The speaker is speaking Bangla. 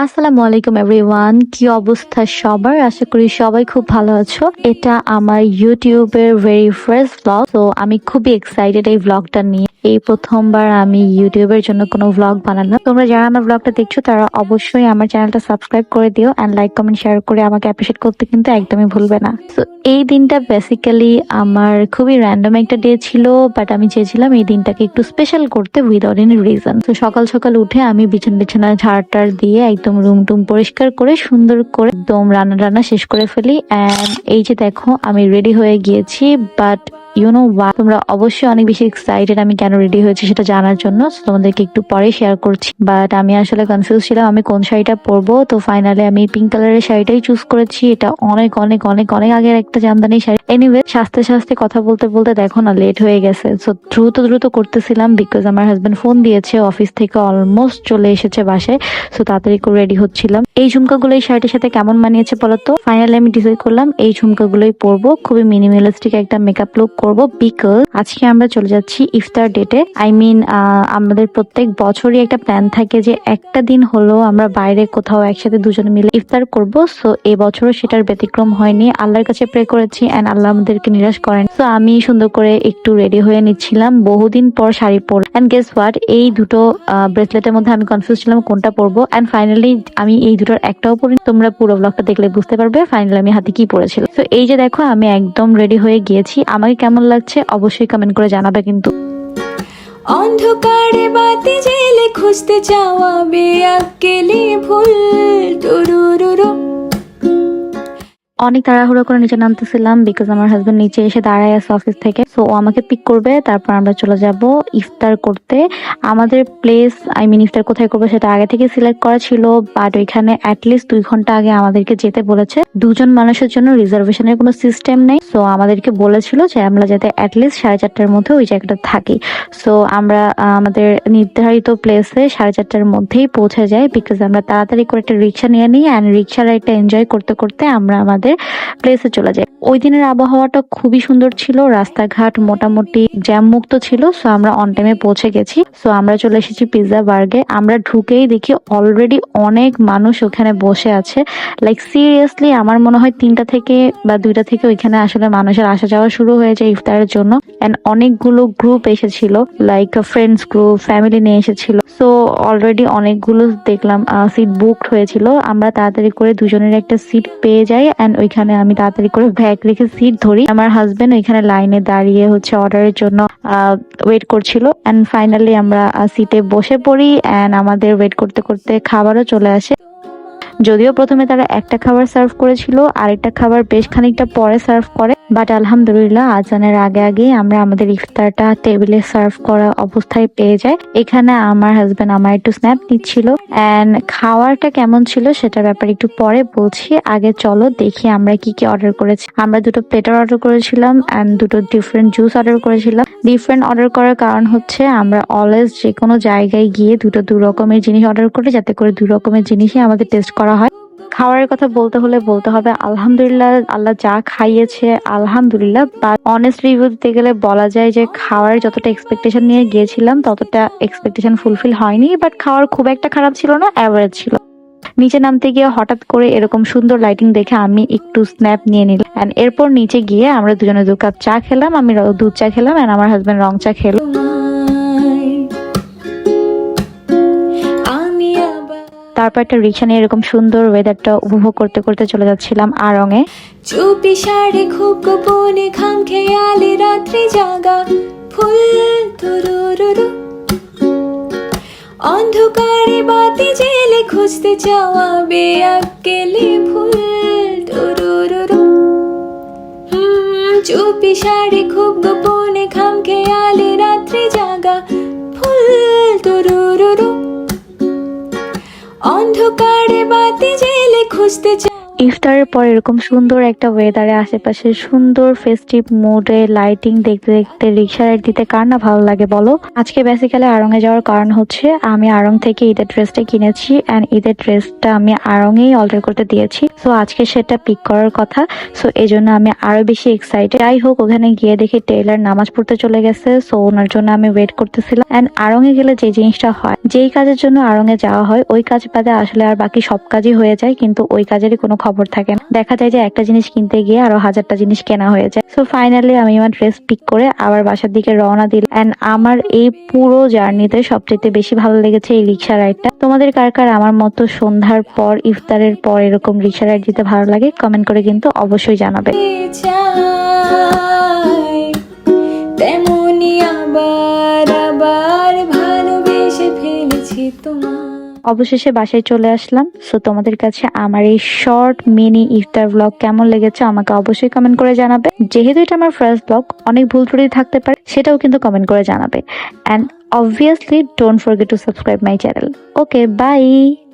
আসসালামু আলাইকুম এভরিওয়ান, কি অবস্থা সবার? আশা করি সবাই খুব ভালো আছো। এটা আমার ইউটিউবের ভেরি ফার্স্ট ব্লগ, তো আমি খুবই এক্সাইটেড এই ব্লগটা নিয়ে। এই প্রথমবার আমি ইউটিউবের জন্য কোনো ব্লগ বানালাম। তোমরা যারা আমার ব্লগটা দেখছো তারা অবশ্যই আমার চ্যানেলটা সাবস্ক্রাইব করে দিও এন্ড লাইক কমেন্ট শেয়ার করে আমাকে অ্যাপ্রিশিয়েট করতে কিন্তু একদমই ভুলবে না। তো এই দিনটা বেসিক্যালি আমার খুবই র্যান্ডম একটা ডে ছিল, বাট আমি চেয়েছিলাম এই দিনটাকে একটু স্পেশাল করতে উইদাউট এনি রিজন। তো সকাল সকাল উঠে আমি বিছানা ঝাড়টার দিয়ে একদম রুম টুম পরিষ্কার করে সুন্দর করে একদম রান্না শেষ করে ফেলি। এন্ড এই যে দেখো আমি রেডি হয়ে গিয়েছি, বাট তোমরা অবশ্যই অনেক বেশি এক্সাইটেড আমি কেন রেডি হয়েছি সেটা জানার জন্য। তোমাদেরকে একটু পরে শেয়ার করছি, বাট আমি আসলে কনফিউজ ছিলাম আমি কোন শাড়িটা পরবো। তো ফাইনালি আমি পিঙ্ক কালারের শাড়িটাই চুজ করেছি। এটা অনেক অনেক অনেক অনেক আগের একটা জামদানি শাড়ি। এনিওয়ে সাজতে সাজতে কথা বলতে বলতে দেখো না লেট হয়ে গেছে। সো দ্রুত করতেছিলাম বিকজ আমার হাজবেন্ড ফোন দিয়েছে অফিস থেকে, অলমোস্ট চলে এসেছে বাসায়। সো তাড়াতাড়ি করে রেডি হচ্ছিলাম। এই ঝুমকাগুলো এই শাড়িটার সাথে কেমন মানিয়েছে বলতো? ফাইনালি আমি ডিসাইড করলাম এই ঝুমকাগুলোই পরবো। খুবই মিনিমালিস্টিক একটা মেকআপ লুক করবো বিকজ আজকে আমরা চলে যাচ্ছি ইফতার ডেটে। আমাদের প্রত্যেক বছরই একটা প্ল্যান থাকে যে একটা দিন হলো আমরা বাইরে কোথাও একসাথে দুজনে মিলে ইফতার করব। সো এবছরও সেটার ব্যতিক্রম হয়নি। আল্লাহর কাছে প্রে করেছি এন্ড আল্লাহ আমাদেরকে নিরাশ করেন। তো আমি সুন্দর করে একটু রেডি হয়ে নিচ্ছিলাম, বহুদিন পর শাড়ি পর। এন্ড গেস হোয়াট, এই দুটো ব্রেসলেটের মধ্যে আমি কনফিউজ ছিলাম কোনটা পরবো। এন্ড ফাইনালি আমি এই দুটোর একটাও পরি। তোমরা পুরো ব্লগটা দেখলে বুঝতে পারবে ফাইনালি আমি হাতে কি পরেছিলাম। তো এই যে দেখো আমি একদম রেডি হয়ে গিয়েছি। আমাকে কেমন লাগছে অবশ্যই কমেন্ট করে জানাবে কিন্তু। অন্ধকারে বাতি জেলে খুঁজতে যাওয়া বেয়াক্কেলি ভুল টুরুরুরু। অনেক তাড়াহুড়ো করে নিচে নামতেছিলাম বিকজ আমার হাজবেন্ড নিচে এসে দাঁড়ায় আছে অফিস থেকে। সো ও আমাকে পিক করবে, তারপর আমরা চলে যাব ইফতার করতে। আমাদের প্লেস ইফতার কোথায় করবো সেটা আগে থেকে সিলেক্ট করা ছিল, বাট ওইখানে অ্যাটলিস্ট 2 ঘন্টা আগে আমাদেরকে যেতে বলেছে। দুজন মানুষের জন্য রিজার্ভেশনের কোনো সিস্টেম নেই। সো আমাদেরকে বলেছিল যে আমরা যাতে অ্যাটলিস্ট 4:30টার মধ্যে ওই জায়গাটা থাকি। সো আমরা আমাদের নির্ধারিত প্লেসে 4:30টার মধ্যেই পৌঁছে যাই বিকজ আমরা তাড়াতাড়ি করে একটা রিক্সা নিয়ে নিই অ্যান্ড রিক্সা রাইডটা এনজয় করতে করতে আমরা আমাদের প্লেসে চলে যায়। ওই দিনের আবহাওয়াটা খুবই সুন্দর ছিল, রাস্তাঘাট মোটামুটি জ্যাম মুক্ত ছিল। সো আমরা অন টাইমে পৌঁছে গেছি। সো আমরা চলে এসেছি পিৎজা বার্গে। আমরা ঢুকেই দেখি অলরেডি অনেক মানুষ ওখানে বসে আছে। লাইক সিরিয়াসলি আমার মনে হয় 3টা থেকে বা 2টা থেকে ওইখানে আসলে মানুষের আসা যাওয়া শুরু হয়ে যায় ইফতারের জন্য। এন্ড অনেকগুলো গ্রুপ এসেছিল, লাইক ফ্রেন্ডস গ্রুপ, ফ্যামিলি নিয়ে এসেছিল। সো অলরেডি অনেকগুলো দেখলাম সিট বুকড হয়েছিল। আমরা তাড়াতাড়ি করে দুজনের একটা সিট পেয়ে যাই এন্ড ওইখানে আমি তাড়াতাড়ি করে ব্যাগ রেখে সিট ধরি। আমার হাজবেন্ড ওইখানে লাইনে দাঁড়িয়ে অর্ডারের জন্য ওয়েট করছিল এন্ড ফাইনালি আমরা সিটে বসে পড়ি এন্ড আমাদের ওয়েট করতে করতে খাবারও চলে আসে। যদিও প্রথমে তারা একটা খাবার সার্ভ করেছিল, আরেকটা খাবার বেশ খানিকটা পরে সার্ভ করে, বাট আলহামদুলিল্লাহ আজানের আগে আমরা আমাদের ইফতারটা টেবিলে সার্ভ করা অবস্থায় পেয়ে যাই। এখানে আমার হাজবেন্ড আমার একটু স্ন্যাপ নিচ্ছিল এন্ড খাওয়ারটা কেমন ছিল সেটার ব্যাপারে একটু পরে বলছি। আগে চলো দেখি আমরা কি কি অর্ডার করেছি। আমরা 2টো প্লেটার অর্ডার করেছিলাম এন্ড 2টো ডিফারেন্ট জুস অর্ডার করেছিলাম। ডিফারেন্ট অর্ডার করার কারণ হচ্ছে আমরা অলওয়েজ যে কোনো জায়গায় গিয়ে 2 রকমের জিনিস অর্ডার করি যাতে করে 2 রকমের জিনিসই আমাদের টেস্ট করা হয়। খাওয়ারের কথা বলতে হলে বলতে হবে আলহামদুলিল্লাহ, আল্লাহ যা খাইয়েছে আলহামদুলিল্লাহ। বাট অনেস্ট রিভিউ দিতে গেলে বলা যায় যে খাওয়ার যতটা এক্সপেকটেশন নিয়ে গিয়েছিলাম ততটা এক্সপেকটেশন ফুলফিল হয়নি। বাট খাওয়ার খুব একটা খারাপ ছিল না, অ্যাভারেজ ছিল। নিচে নামতে গিয়ে হঠাৎ করে এরকম সুন্দর লাইটিং দেখে আমি একটু স্ন্যাপ নিয়ে নিলাম এন্ড এরপর নিচে গিয়ে আমরা দুজনে 2 কাপ চা খেলাম। আমি দুধ চা খেলাম এন্ড আমার হাজবেন্ড রং চা খেলো। তারপর একটা রিক্সা নিয়ে এরকম সুন্দর ওয়েদারটা উপভোগ করতে করতে চলে যাচ্ছিলাম আড়ংয়ে। চুপি সারে খুব গোপনে খাম খেয়ালে রাত্রি জাগা ফুল তুরুরুরু। অন্ধকারে বাতি জেলে খুঁজতে যাওয়া বেয়াক্কেলি ভুল টুরুরুরু। চুপি সারে খুব গোপনে খাম খেয়ালে রাত্রি জাগা ফুল তুরুরুরু। অন্ধকারে বাতি জেলে খুঁজতে ইফতারের পর এরকম সুন্দর একটা ওয়েদারে আশেপাশে সুন্দর ফেস্টিভ মুডে লাইটিং দেখতে দেখতে রিক্সা রাইড দিতে কার না ভালো লাগে বলো। আজকে বেসিক্যালি আড়ং-এ যাওয়ার কারণ হচ্ছে আমি আড়ং থেকে ঈদের ড্রেসটা কিনেছি এন্ড ঈদের ড্রেসটা আমি আড়ং-এই অর্ডার করতে দিয়েছি। সো আজকে সেটা পিক করার কথা। সো এই জন্য আমি আরো বেশি এক্সাইটেড। যাই হোক, ওখানে গিয়ে দেখি টেইলার নামাজ পড়তে চলে গেছে। সো ওনার জন্য আমি ওয়েট করতেছিলাম। এন্ড আড়ং-এ গেলে যে জিনিসটা হয়, যেই কাজের জন্য আড়ং-এ যাওয়া হয় ওই কাজ বাদে আসলে আর বাকি সব কাজই হয়ে যায়, কিন্তু ওই কাজেরই কোনো খবর থাকে না। দেখা যায় যে একটা জিনিস কিনতে গিয়ে আরো হাজারটা জিনিস কেনা হয়ে যায়। সো ফাইনালি আমি আমার ড্রেস পিক করে আবার বাসার দিকে রওনা দিলাম। এন্ড আমার এই পুরো জার্নিতে সবচেয়ে বেশি ভালো লেগেছে এই রিক্সা রাইডটা। তোমাদের কার কার আমার মতো সন্ধ্যার পর ইফতারের পর এরকম রিক্সা রাইড দিতে ভালো লাগে কমেন্ট করে কিন্তু অবশ্যই জানাবে। চাই তেমনি আবার আবার ভালোবেসে ফেলেছি তোমার। অবশেষে বাসায় চলে আসলাম। সো তোমাদের কাছে আমার এই শর্ট মিনি ইফতার ব্লগ কেমন লেগেছে আমাকে অবশ্যই কমেন্ট করে জানাবে। যেহেতু এটা আমার ফার্স্ট ব্লগ, অনেক ভুল ত্রুটি থাকতে পারে, সেটাও কিন্তু কমেন্ট করে জানাবে। And obviously don't forget to subscribe my channel. Okay, bye.